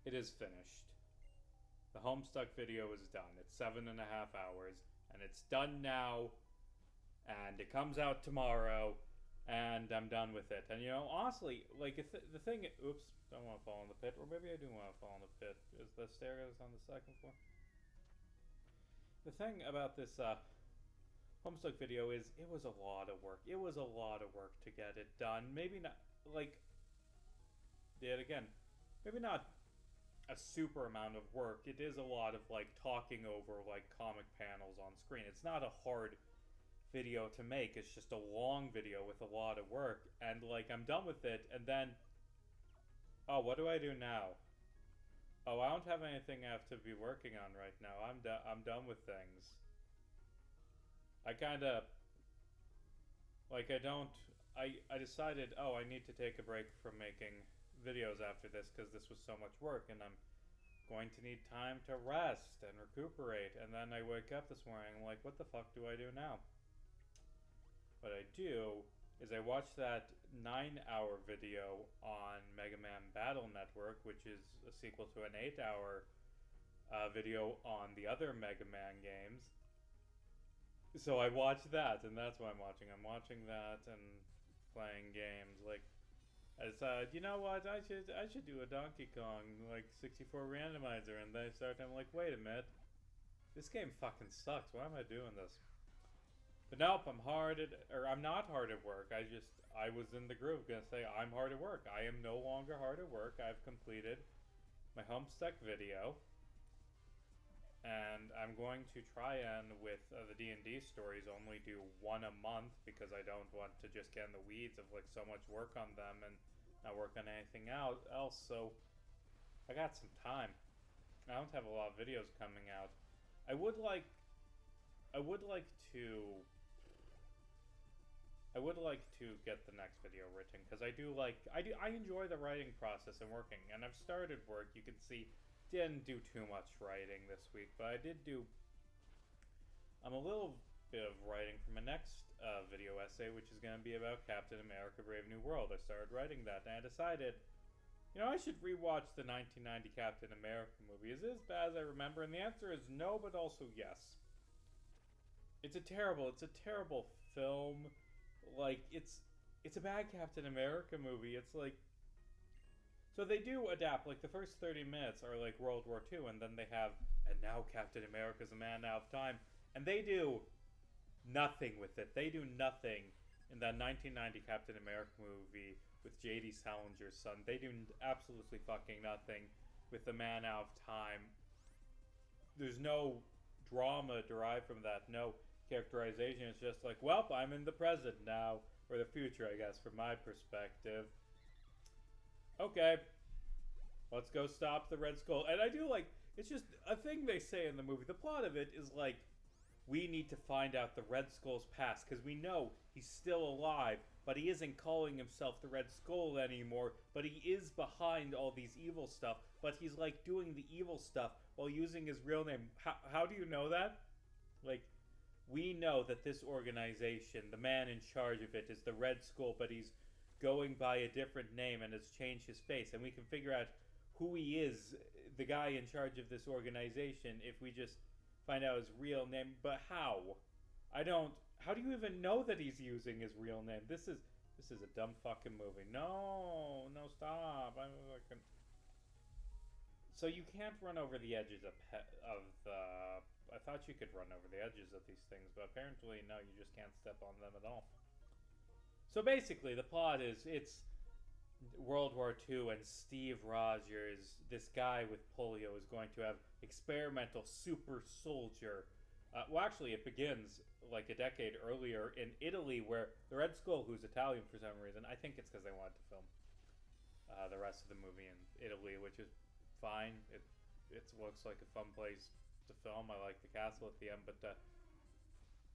It is finished. The Homestuck video is done. It's 7.5 hours, and it's done now, and it comes out tomorrow, and I'm done with it. And honestly, like the thing. Oops, don't want to fall in the pit, or maybe I do want to fall in the pit. Is the staircase on the second floor? The thing about this Homestuck video is it was a lot of work. It was a lot of work to get it done. Maybe not like did again. Maybe not a super amount of work. It is a lot of like talking over like comic panels on screen. It's not a hard video to make. It's just a long video with a lot of work, and like I'm done with it, and then oh, what do I do now? Oh, I don't have anything I have to be working on right now. I'm done with things. I kind of like I don't I decided, oh, I need to take a break from making videos after this because this was so much work, and I'm going to need time to rest and recuperate. And then I wake up this morning, I'm like, what the fuck do I do now? What I do is I watch that 9-hour video on Mega Man Battle Network, which is a sequel to an 8-hour video on the other Mega Man games. So I watch that, and that's what I'm watching. I'm watching that and playing games. Like, I decided, you know what? I should do a Donkey Kong like 64 randomizer, and then I start. I'm like, wait a minute, this game fucking sucks. Why am I doing this? But nope, I'm not hard at work. I was in the groove. Gonna say I'm hard at work. I am no longer hard at work. I've completed my Homestuck video, and I'm going to try and with the D&D stories only do one a month because I don't want to just get in the weeds of like so much work on them and not work on anything else. So I got some time. I don't have a lot of videos coming out. I would like to get the next video written because I enjoy the writing process and working, and I've started work. You can see didn't do too much writing this week, but I did do a little bit of writing for my next video essay, which is going to be about Captain America: Brave New World. I started writing that, and I decided, I should rewatch the 1990 Captain America movie. Is it as bad as I remember? And the answer is no, but also yes. It's a terrible film. Like, it's a bad Captain America movie. It's like, so they do adapt. Like, the first 30 minutes are like World War II, and then they have, and now Captain America's a man out of time. And they do nothing with it. They do nothing in that 1990 Captain America movie with J.D. Salinger's son. They do absolutely fucking nothing with the man out of time. There's no drama derived from that. No characterization. It's just like, well, I'm in the present now, or the future, I guess, from my perspective. Okay, let's go stop the Red Skull. And I do like, it's just a thing they say in the movie. The plot of it is like, we need to find out the Red Skull's past, because we know he's still alive, but he isn't calling himself the Red Skull anymore, but he is behind all these evil stuff, but he's like doing the evil stuff while using his real name. How do you know that? Like, we know that this organization, the man in charge of it, is the Red Skull, but he's going by a different name and has changed his face, and we can figure out who he is, the guy in charge of this organization, if we just find out his real name. But how? How do you even know that he's using his real name? This is a dumb fucking movie. No, stop. So you can't run over the edges I thought you could run over the edges of these things, but apparently no, you just can't step on them at all. So basically, the plot is it's World War II, and Steve Rogers, this guy with polio, is going to have experimental super soldier. Well, actually, it begins like a decade earlier in Italy, where the Red Skull, who's Italian for some reason, I think it's because they wanted to film the rest of the movie in Italy, which is fine. It looks like a fun place to film. I like the castle at the end, but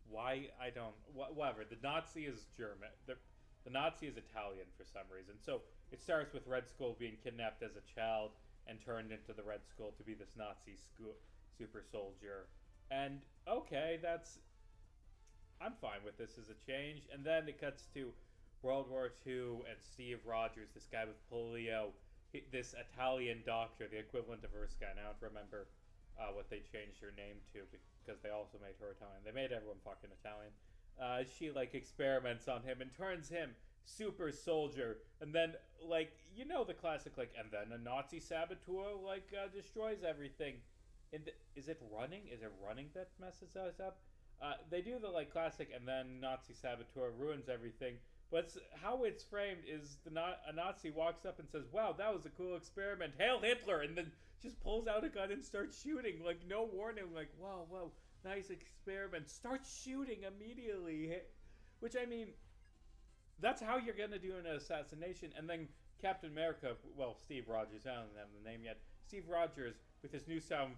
why I don't. Whatever. The Nazi is German. The Nazi is Italian for some reason. So it starts with Red Skull being kidnapped as a child and turned into the Red Skull to be this Nazi super soldier. And okay, I'm fine with this as a change. And then it cuts to World War II and Steve Rogers, this guy with polio, this Italian doctor, the equivalent of Erskine. I don't remember what they changed her name to because they also made her Italian. They made everyone fucking Italian. She like experiments on him and turns him super soldier, and then like the classic like, and then a Nazi saboteur like destroys everything. Is it running? Is it running that messes us up? They do the like classic, and then Nazi saboteur ruins everything. But how it's framed is a Nazi walks up and says, "Wow, that was a cool experiment. Hail Hitler!" and then just pulls out a gun and starts shooting, like no warning. Like, wow, nice experiment. Start shooting immediately. Which, I mean, that's how you're gonna do an assassination. And then Captain America, well, Steve Rogers, I don't have the name yet. Steve Rogers, with his newfound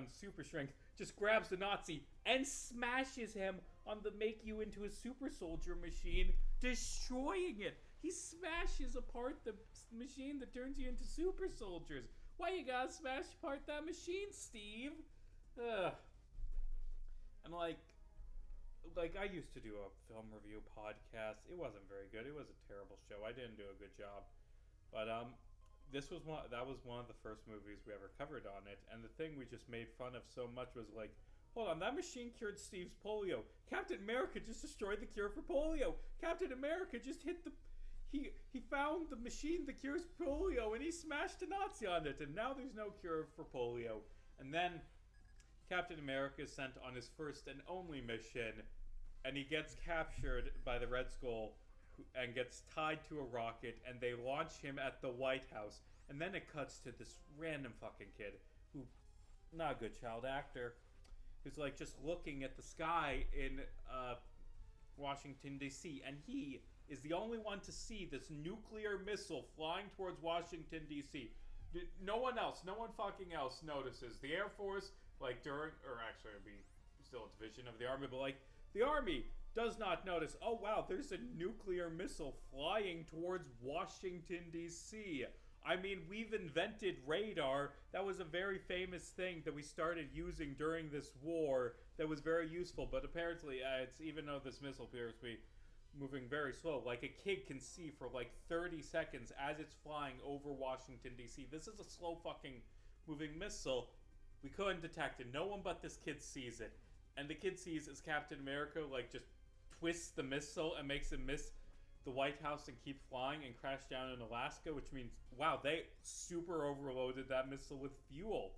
super strength, just grabs the Nazi and smashes him on the make you into a super soldier machine, destroying it. He smashes apart the machine that turns you into super soldiers. Why you gotta smash apart that machine, Steve? Ugh. And like I used to do a film review podcast. It wasn't very good. It was a terrible show. I didn't do a good job. But that was one of the first movies we ever covered on it. And the thing we just made fun of so much was like, hold on, that machine cured Steve's polio. Captain America just destroyed the cure for polio. Captain America just hit the... He found the machine that cures polio and he smashed a Nazi on it. And now there's no cure for polio. And then Captain America is sent on his first and only mission. And he gets captured by the Red Skull and gets tied to a rocket, and they launch him at the White House. And then it cuts to this random fucking kid who, not a good child actor, who's like just looking at the sky in Washington, D.C. And he is the only one to see this nuclear missile flying towards Washington, D.C. No one fucking else notices. The Air Force, like during, or actually it'd be still a division of the Army, but like the Army does not notice, oh wow, there's a nuclear missile flying towards Washington, D.C. I mean, we've invented radar. That was a very famous thing that we started using during this war that was very useful, but apparently it's, even though this missile appears to be moving very slow, like a kid can see for like 30 seconds as it's flying over Washington, D.C. This is a slow fucking moving missile. We couldn't detect it. No one but this kid sees it. And the kid sees as Captain America like just twists the missile and makes it miss the White House and keep flying and crash down in Alaska, which means, wow, they super overloaded that missile with fuel.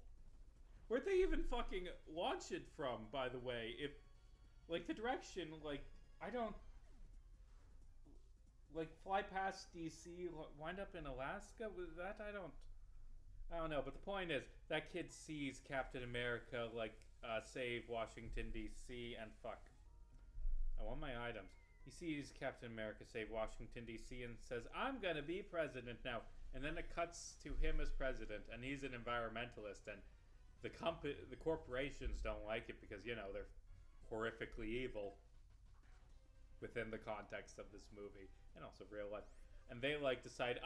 Where'd they even fucking launch it from, by the way? If, like, the direction, like, I don't, like, fly past DC, wind up in Alaska? With that, I don't know. But the point is, that kid sees Captain America, like, save Washington, D.C. and fuck. I want my items. He sees Captain America save Washington, D.C. and says, I'm gonna be president now. And then it cuts to him as president, and he's an environmentalist, and the corporations don't like it because, you know, they're horrifically evil within the context of this movie, and also real life. And they, like, decide,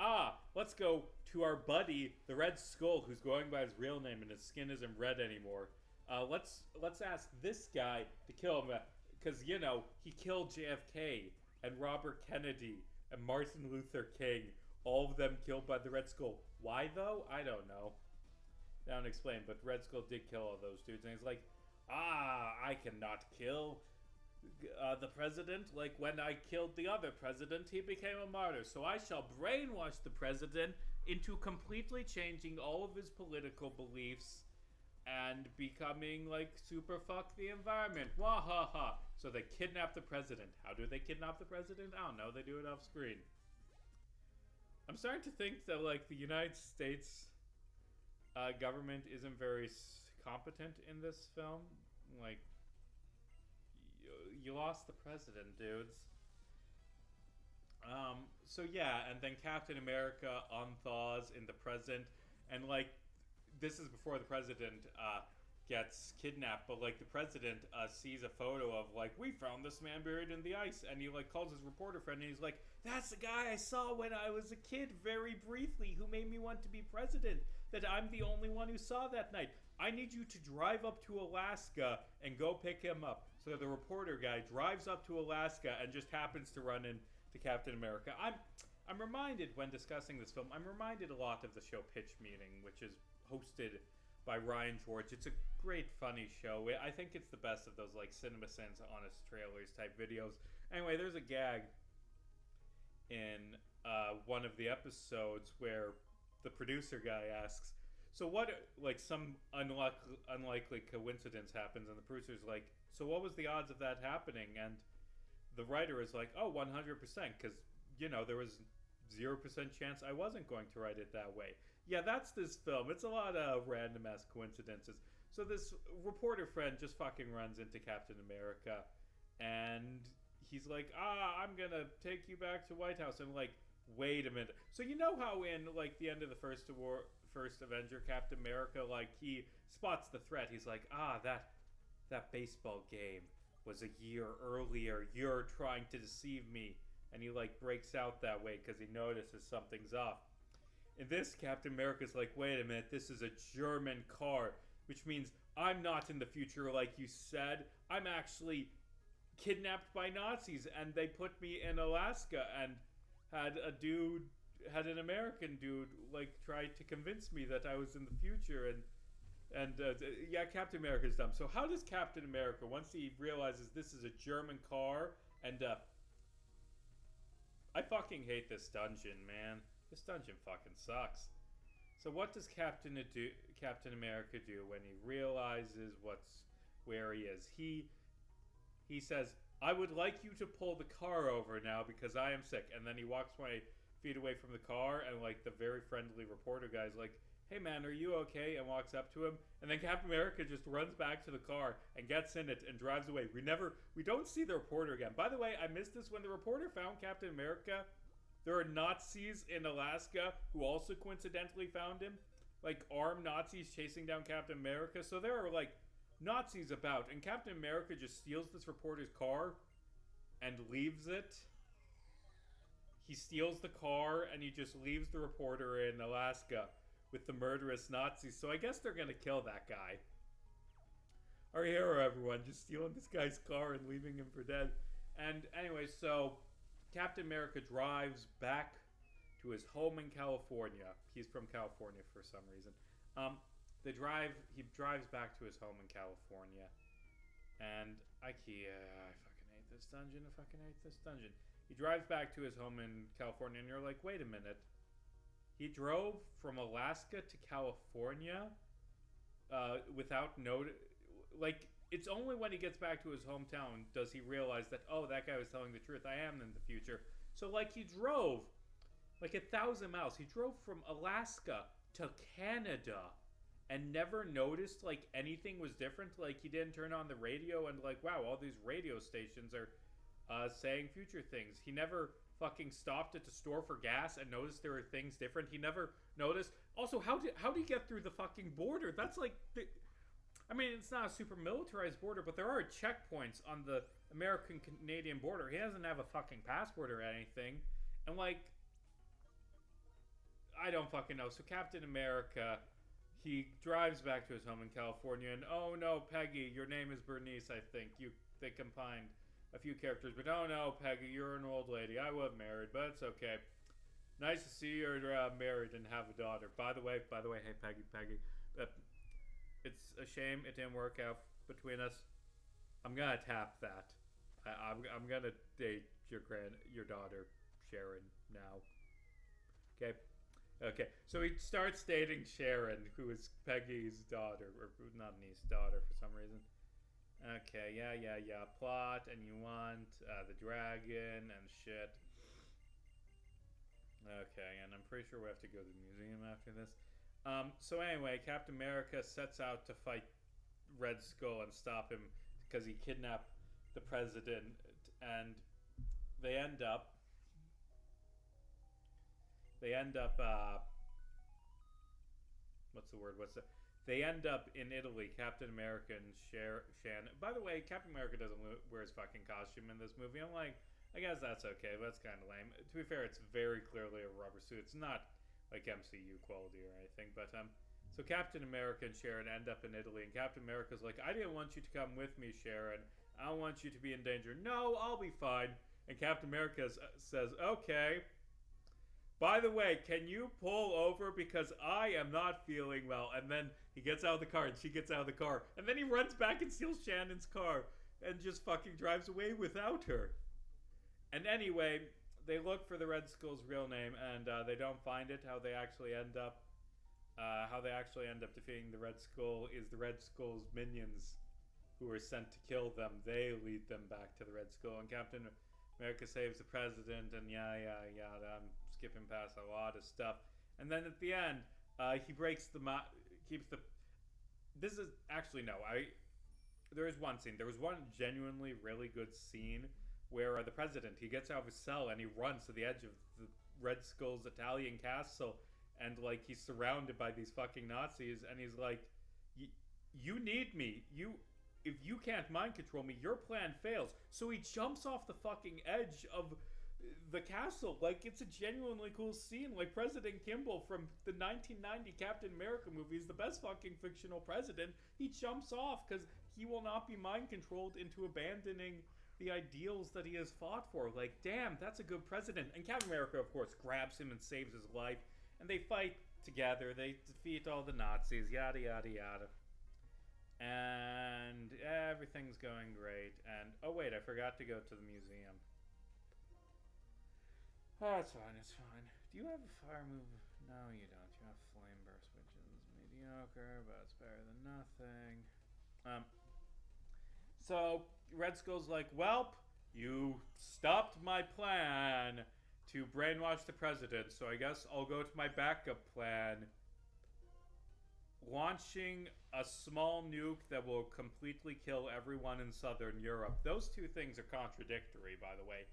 let's go to our buddy, the Red Skull, who's going by his real name, and his skin isn't red anymore. Let's ask this guy to kill him, because, you know, he killed JFK, and Robert Kennedy, and Martin Luther King, all of them killed by the Red Skull. Why, though? I don't know. They don't explain, but Red Skull did kill all those dudes, and he's like, I cannot kill the president. Like, when I killed the other president, he became a martyr, so I shall brainwash the president into completely changing all of his political beliefs and becoming, like, super fuck the environment. Wahaha. So they kidnap the president. How do they kidnap the president? I don't know. They do it off screen. I'm starting to think that, like, the United States government isn't very competent in this film. Like, you lost the president, dudes. So yeah, and then Captain America unthaws in the present, and, like, this is before the president gets kidnapped, but, like, the president sees a photo of, like, we found this man buried in the ice, and he, like, calls his reporter friend, and he's like, that's the guy I saw when I was a kid very briefly who made me want to be president, that I'm the only one who saw that night. I need you to drive up to Alaska and go pick him up. So the reporter guy drives up to Alaska and just happens to run into Captain America. I'm reminded when discussing this film, I'm reminded a lot of the show Pitch Meeting, which is hosted by Ryan George. It's a great, funny show. I think it's the best of those like CinemaSins honest trailers type videos. Anyway, there's a gag in one of the episodes where the producer guy asks, so what, like some unlikely coincidence happens, and the producer's like, so what was the odds of that happening? And the writer is like, oh, 100%, because, you know, there was 0% chance I wasn't going to write it that way. Yeah, that's this film. It's a lot of random-ass coincidences. So this reporter friend just fucking runs into Captain America, and he's like, I'm gonna take you back to White House. And like, wait a minute. So you know how in like the end of the first Avenger, Captain America, like he spots the threat. He's like, that baseball game was a year earlier. You're trying to deceive me. And he like breaks out that way because he notices something's off. In this, Captain America's like, wait a minute, this is a German car, which means I'm not in the future like you said. I'm actually kidnapped by Nazis, and they put me in Alaska, and had an American dude like try to convince me that I was in the future, and yeah, Captain America's dumb. So how does Captain America, once he realizes this is a German car, and I fucking hate this dungeon, man. This dungeon fucking sucks. So what does Captain America do when he realizes where he is? He says, I would like you to pull the car over now because I am sick. And then he walks my feet away from the car, and like the very friendly reporter guy's like, hey man, are you okay? And walks up to him. And then Captain America just runs back to the car and gets in it and drives away. We don't see the reporter again. By the way, I missed this. When the reporter found Captain America, there are Nazis in Alaska who also coincidentally found him. Like armed Nazis chasing down Captain America. So there are like Nazis about, and Captain America just steals this reporter's car and leaves it. He steals the car and he just leaves the reporter in Alaska with the murderous Nazis. So I guess they're gonna kill that guy. Our hero, everyone, just stealing this guy's car and leaving him for dead. And anyway, so Captain America drives back to his home in California. He's from California for some reason. He drives back to his home in California. And I fucking hate this dungeon. He drives back to his home in California, and you're like, wait a minute. He drove from Alaska to California without like, it's only when he gets back to his hometown does he realize that, oh, that guy was telling the truth. I am in the future. So, like, he drove like 1,000 miles. He drove from Alaska to Canada and never noticed, like, anything was different. Like, he didn't turn on the radio and, like, wow, all these radio stations are saying future things. He never fucking stopped at the store for gas and noticed there were things different. He never noticed. Also, how did he get through the fucking border? That's like... I mean, it's not a super militarized border, but there are checkpoints on the American-Canadian border. He doesn't have a fucking passport or anything. And, like, I don't fucking know. So Captain America, he drives back to his home in California, and oh no, Peggy, your name is Bernice, I think. They combined a few characters, but oh no, Peggy, you're an old lady. I was married, but it's okay. Nice to see you're married and have a daughter. By the way, hey Peggy, it's a shame it didn't work out between us. I'm gonna tap that. I'm gonna date your daughter Sharon now. Okay. So he starts dating Sharon, who is Peggy's daughter, or not niece, daughter for some reason. Okay, yeah. Plot, and you want the dragon and shit. Okay, and I'm pretty sure we have to go to the museum after this. So anyway, Captain America sets out to fight Red Skull and stop him because he kidnapped the president, and they end up They end up in Italy, Captain America and Shan. By the way, Captain America doesn't wear his fucking costume in this movie. I'm like, I guess that's okay, but that's kind of lame. To be fair, it's very clearly a rubber suit. It's not like MCU quality or anything, but so Captain America and Sharon end up in Italy, and Captain America's like, I didn't want you to come with me, Sharon. I don't want you to be in danger. No, I'll be fine. And Captain America says, okay. by the way, can you pull over because I am not feeling well? And then he gets out of the car and she gets out of the car. And then he runs back and steals Shannon's car and just fucking drives away without her. And anyway, they look for the Red Skull's real name and they don't find it. How they actually end up defeating the Red Skull is the Red Skull's minions who were sent to kill them. They lead them back to the Red Skull, and Captain America saves the president, and yada. I'm skipping past a lot of stuff. And then at the end, he breaks the keeps the. This is actually no. There is one scene. There was one genuinely really good scene where the president, he gets out of his cell and he runs to the edge of the Red Skull's Italian castle. And, like, he's surrounded by these fucking Nazis, and he's like, you need me. If you can't mind control me, your plan fails. So he jumps off the fucking edge of the castle. Like, it's a genuinely cool scene. Like, President Kimball from the 1990 Captain America movie is the best fucking fictional president. He jumps off because he will not be mind controlled into abandoning the ideals that he has fought for. Like, damn, that's a good president. And Captain America, of course, grabs him and saves his life. And they fight together. They defeat all the Nazis. Yada, yada, yada. And everything's going great. And, oh wait, I forgot to go to the museum. Oh, it's fine, it's fine. Do you have a fire move? No, you don't. You have flame burst, which is mediocre, but it's better than nothing. So, Red Skull's like, welp, you stopped my plan to brainwash the president, so I guess I'll go to my backup plan. Launching a small nuke that will completely kill everyone in Southern Europe. Those two things are contradictory, by the way.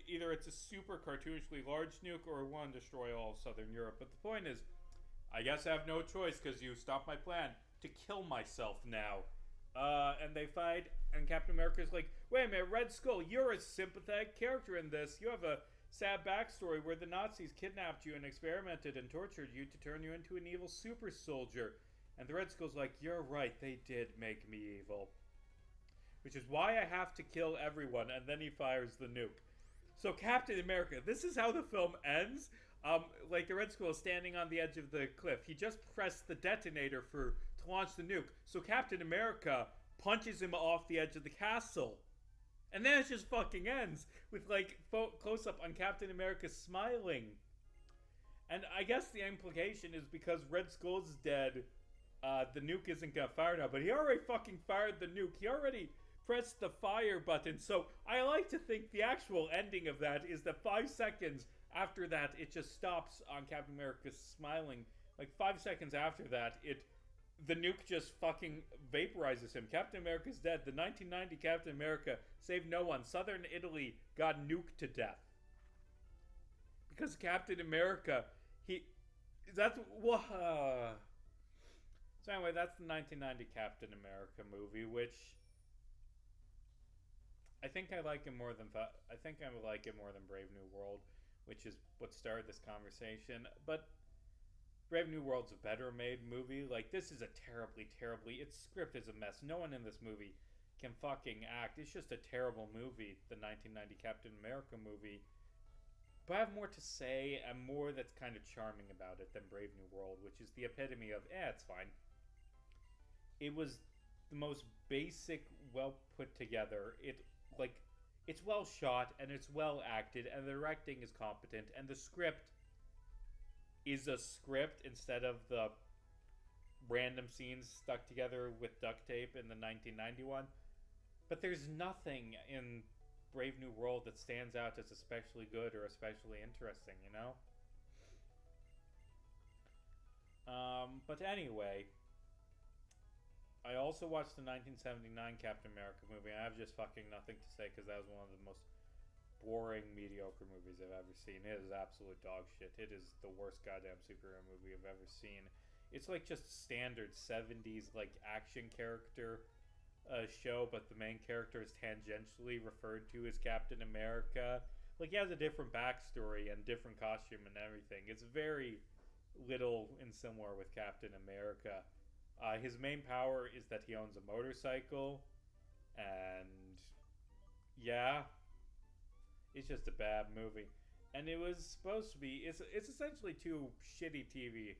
Either it's a super cartoonishly large nuke or one destroy all of Southern Europe. But the point is, I guess I have no choice because you stopped my plan to kill myself now. And they fight, and Captain America's like, wait a minute, Red Skull, you're a sympathetic character in this. You have a sad backstory where the Nazis kidnapped you and experimented and tortured you to turn you into an evil super soldier. And the Red Skull's like, you're right, they did make me evil. Which is why I have to kill everyone, and then he fires the nuke. So Captain America, this is how the film ends. Like the Red Skull is standing on the edge of the cliff. He just pressed the detonator to launch the nuke. So Captain America punches him off the edge of the castle. And then it just fucking ends with, like, close up on Captain America smiling. And I guess the implication is because Red Skull's dead, the nuke isn't gonna fire now. But he already fucking fired the nuke. He already pressed the fire button. So I like to think the actual ending of that is that 5 seconds after that, it just stops on Captain America smiling. Like 5 seconds after that, the nuke just fucking vaporizes him. Captain America's dead. The 1990 Captain America saved no one. Southern Italy got nuked to death. Because Captain America, So anyway, that's the 1990 Captain America movie, which I think I like it more than Brave New World, which is what started this conversation. But Brave New World's a better made movie. Like, this is a its script is a mess. No one in this movie can fucking act. It's just a terrible movie, the 1990 Captain America movie. But I have more to say and more that's kind of charming about it than Brave New World, which is the epitome of, it's fine. It was the most basic, well put together. It's well shot and it's well acted and the directing is competent and the script is a script instead of the random scenes stuck together with duct tape in the 1991. But there's nothing in Brave New World that stands out as especially good or especially interesting, you know? But anyway, I also watched the 1979 Captain America movie, and I have just fucking nothing to say because that was one of the most boring, mediocre movies I've ever seen. It is absolute dog shit. It is the worst goddamn superhero movie I've ever seen. It's like just standard 70s like action character show, but the main character is tangentially referred to as Captain America. Like, he has a different backstory and different costume and everything. It's very little and similar with Captain America. His main power is that he owns a motorcycle, and yeah, it's just a bad movie. and it was supposed to be. It's essentially two shitty TV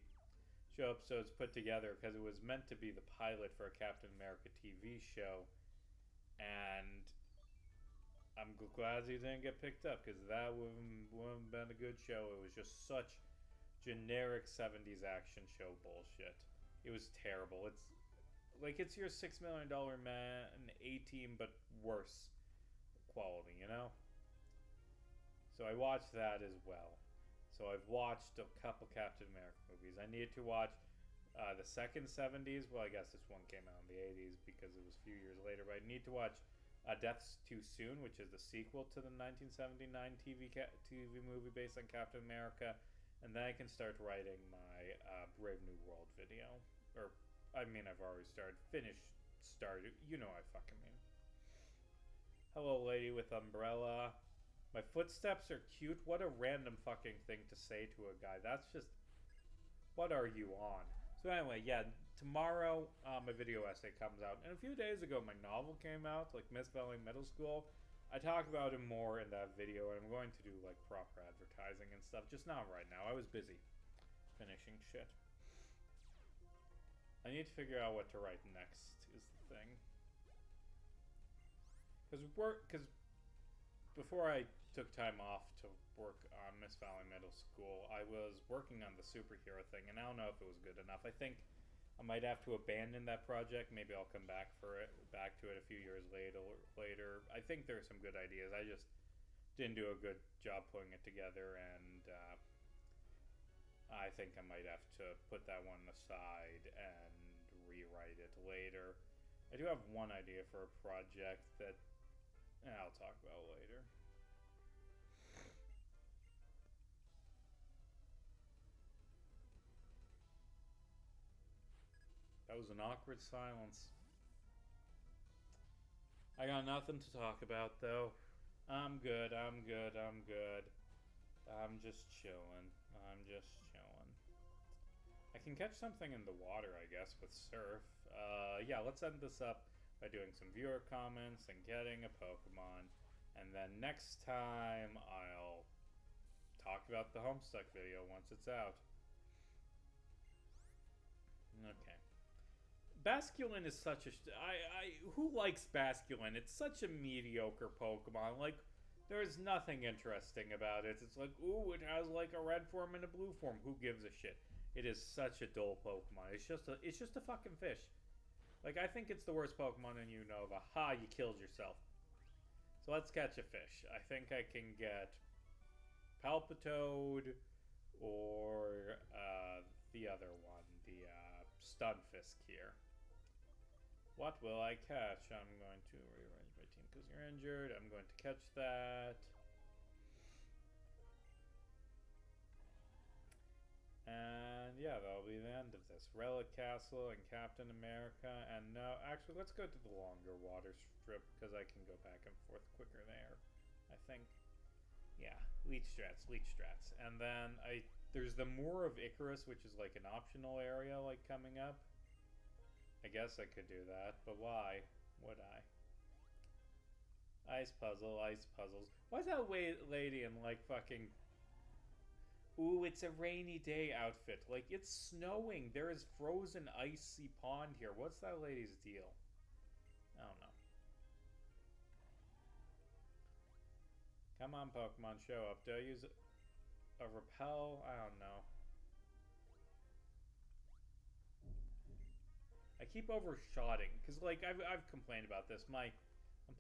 show episodes put together because it was meant to be the pilot for a Captain America TV show, and I'm glad he didn't get picked up because that wouldn't have been a good show. It was just such generic 70s action show bullshit. It was terrible. It's your $6 million man A-Team, but worse quality, you know? So I watched that as well. So I've watched a couple Captain America movies. I need to watch the second 70s. Well, I guess this one came out in the 80s because it was a few years later. But I need to watch Death's Too Soon, which is the sequel to the 1979 TV movie based on Captain America. And then I can start writing my Brave New World video. Or, I mean, I've already started. Started. You know what I fucking mean. Hello, lady with umbrella. My footsteps are cute. What a random fucking thing to say to a guy. That's just... What are you on? So anyway, yeah, tomorrow my video essay comes out. And a few days ago my novel came out, like Miss Valley Middle School. I talk about it more in that video, and I'm going to do like proper advertising and stuff. Just not right now. I was busy finishing shit. I need to figure out what to write next is the thing. Because before I took time off to work on Miss Valley Middle School, I was working on the superhero thing, and I don't know if it was good enough. I think I might have to abandon that project. Maybe I'll come back to it a few years later. I think there's some good ideas. I just didn't do a good job putting it together, and I think I might have to put that one aside and rewrite it later. I do have one idea for a project that I'll talk about later. That was an awkward silence. I got nothing to talk about, though. I'm good. I'm just chilling. I can catch something in the water, I guess, with surf. Yeah, let's end this up by doing some viewer comments and getting a Pokemon. And then next time, I'll talk about the Homestuck video once it's out. Okay. Basculin is such a... who likes Basculin? It's such a mediocre Pokemon. Like, there's nothing interesting about it. It's like, ooh, it has like a red form and a blue form. Who gives a shit? It is such a dull Pokemon. It's just a fucking fish. Like, I think it's the worst Pokemon in Unova. Ha, you killed yourself. So let's catch a fish. I think I can get Palpitoad or the other one, the Stunfisk here. What will I catch? I'm going to rearrange my team because you're injured. I'm going to catch that. And yeah, that'll be the end of this. Relic Castle and Captain America. And no, actually, let's go to the longer water strip because I can go back and forth quicker there, I think. Yeah, Leech Strats. And then there's the Moor of Icarus, which is like an optional area like coming up. I guess I could do that, but why would I? Ice puzzles. Why is that lady in like fucking... Ooh, it's a rainy day outfit. Like, it's snowing. There is frozen icy pond here. What's that lady's deal? I don't know. Come on, Pokemon, show up. Do I use a repel? I don't know. I keep overshotting because, like, I've complained about this. I'm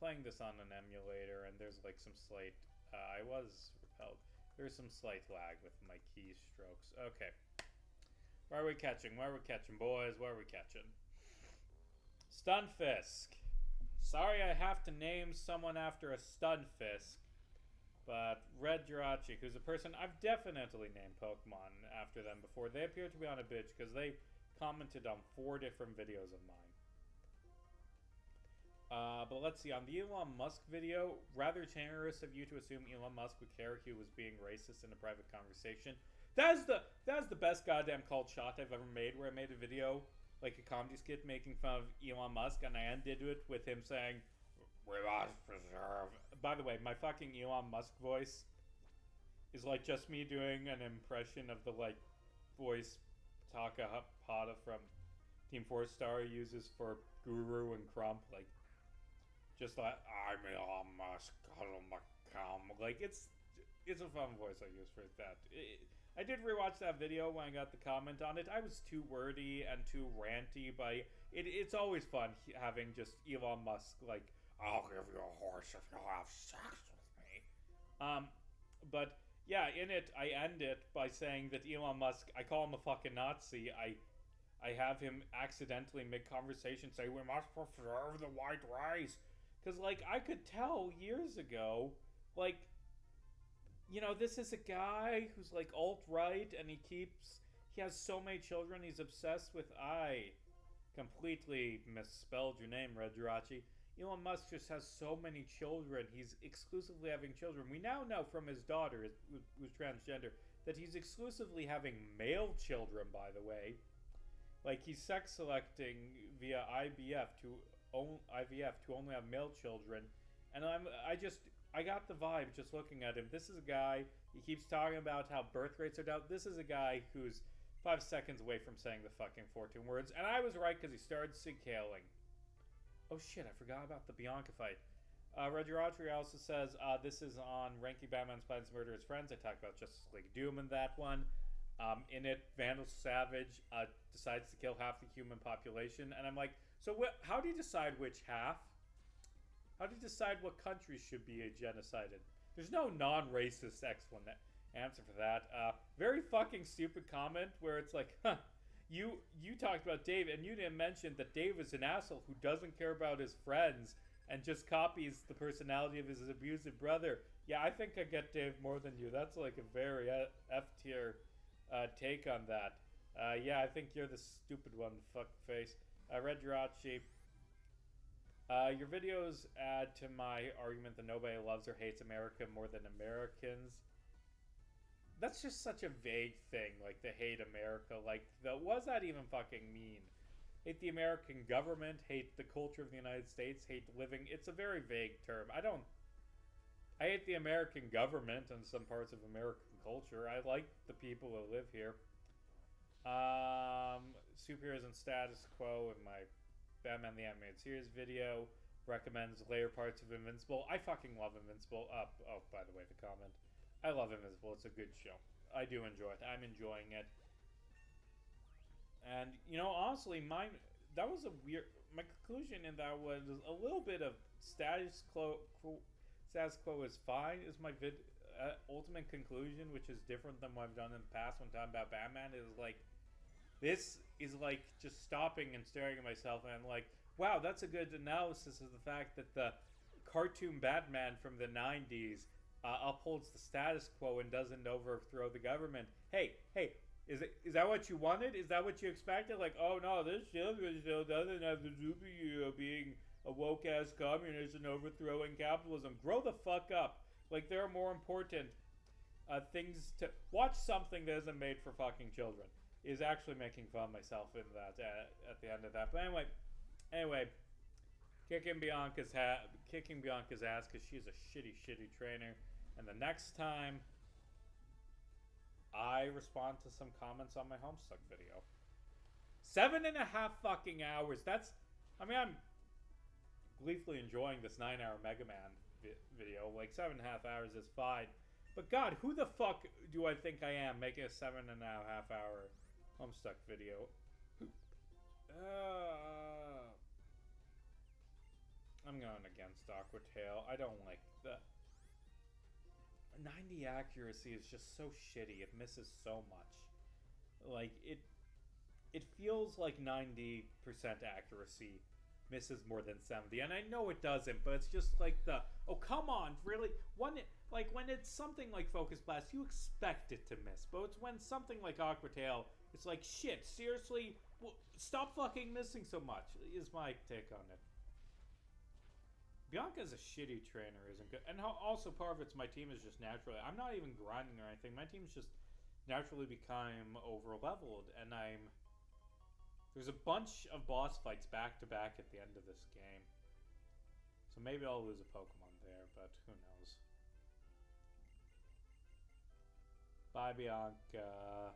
playing this on an emulator, and there's like some slight. I was repelled. There's some slight lag with my keystrokes. Okay, where are we catching? Boys? Where are we catching? Stunfisk. Sorry, I have to name someone after a Stunfisk, but Red Jirachi, who's a person I've definitely named Pokemon after them before. They appear to be on a bitch because they commented on 4 different videos of mine. But let's see, on the Elon Musk video, rather generous of you to assume Elon Musk would care he was being racist in a private conversation. That is the best goddamn called shot I've ever made, where I made a video, like a comedy skit making fun of Elon Musk, and I ended it with him saying, "We must preserve." By the way, my fucking Elon Musk voice is like just me doing an impression of the like voice Takahata from Team 4 Star uses for Guru and Crump, like just like I'm Elon Musk, like it's a fun voice I use for that. I did rewatch that video when I got the comment on it. I was too wordy and too ranty, but it's always fun having just Elon Musk like, I'll give you a horse if you'll have sex with me. But yeah, in it I end it by saying that Elon Musk, I call him a fucking Nazi. I have him accidentally mid conversation say we must preserve the white race, because like I could tell years ago, like, you know, this is a guy who's like alt-right and he has so many children. He's obsessed with, I completely misspelled your name, Red Jirachi. Elon Musk just has so many children. He's exclusively having children. We now know from his daughter, who's transgender, that he's exclusively having male children, by the way. Like, he's sex selecting via IVF to only have male children. And I got the vibe just looking at him. This is a guy, he keeps talking about how birth rates are down. This is a guy who's 5 seconds away from saying the fucking 14 words. And I was right because he started sig-hailing. Oh shit, I forgot about the Bianca fight. Reggie also says, this is on Ranky Batman's Plans to Murder His Friends. I talked about Justice League Doom in that one. In it, Vandal Savage decides to kill half the human population. And I'm like, so how do you decide which half? How do you decide what countries should be genocided? There's no non-racist answer for that. Very fucking stupid comment where it's like, huh, you talked about Dave and you didn't mention that Dave is an asshole who doesn't care about his friends and just copies the personality of his abusive brother. Yeah, I think I get Dave more than you. That's like a very F-tier take on that. Yeah, I think you're the stupid one, fuckface. Red Jirachi. Your videos add to my argument that nobody loves or hates America more than Americans. That's just such a vague thing, like the hate America. Like, what does that even fucking mean? Hate the American government, hate the culture of the United States, hate living. It's a very vague term. I hate the American government and some parts of American culture. I like the people who live here. Superheroes and status quo in my Batman the Animated Series video recommends later parts of Invincible. I fucking love Invincible. Oh, by the way, the comment. I love Invincible. It's a good show. I do enjoy it. I'm enjoying it. And, you know, honestly, my conclusion in that was a little bit of status quo is fine, is my ultimate conclusion, which is different than what I've done in the past when talking about Batman, is like, this is like just stopping and staring at myself and like, wow, that's a good analysis of the fact that the cartoon Batman from the 90s upholds the status quo and doesn't overthrow the government. Hey, is that what you wanted? Is that what you expected? Like, oh no, this show doesn't have the superhero being a woke-ass communist and overthrowing capitalism. Grow the fuck up. Like, there are more important things to... Watch something that isn't made for fucking children. Is actually making fun of myself in that at the end of that. But anyway, kicking Bianca's ass because she's a shitty trainer. And the next time I respond to some comments on my Homestuck video, 7.5 fucking hours. I'm gleefully enjoying this 9-hour Mega Man video. Like, 7.5 hours is fine. But God, who the fuck do I think I am making a 7.5 hour Homestuck video? I'm going against Aquatail. I don't like the 90 accuracy is just so shitty. It misses so much. Like, it feels like 90% accuracy misses more than 70, and I know it doesn't, but it's just like oh come on, really? When it's something like Focus Blast, you expect it to miss, but it's when something like Aquatail, it's like, shit, seriously? Well, stop fucking missing so much, is my take on it. Bianca's a shitty trainer, isn't good. And also part of it's my team is just naturally, I'm not even grinding or anything, my team's just naturally become over-leveled, and there's a bunch of boss fights back-to-back at the end of this game. So maybe I'll lose a Pokemon there, but who knows. Bye, Bianca.